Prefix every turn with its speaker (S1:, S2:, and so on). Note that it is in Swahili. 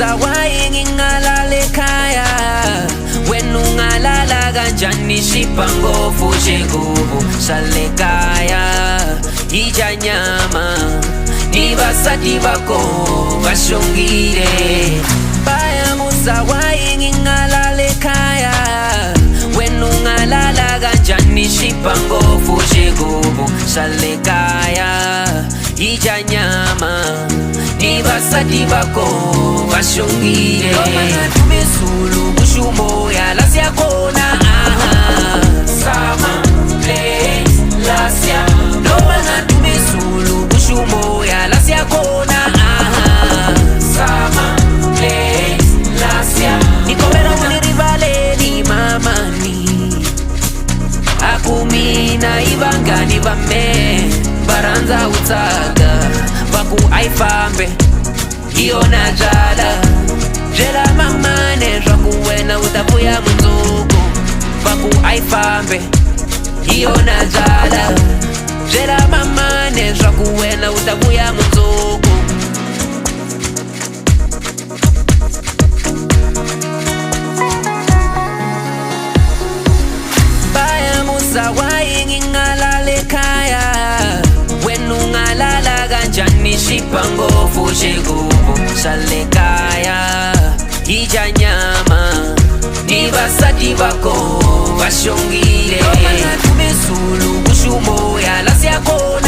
S1: Bayamuza waingingalale kaya wenungalala ganjani shipangofu chekubu sale kaya ija nyama nibasati bako bashongire. Bayamuza waingingalale kaya wenungalala ganjani shipangofu chekubu sale kaya ija nyama nibasati bako bashongire. Lomana tumesulu bushumo ya lasya kona sama le lasya. Lomana tumesulu bushumo ya lasya kona sama le lasya. Nikomera muni rivale ni mamani akumina ibanga ni bame baranza utaga baku aifambe iyo najala jela mamane rakuwena utapuya munzuku baku aifambe iyo najala jela mamane rakuwena utapuya munzuku. Bayamuza waingingalale kaya wenungalala ganjani shipangofu chekubu sale kaya ija nyama nibasati bako bashongire. Lomana tumesulu bushumo ya lasya kona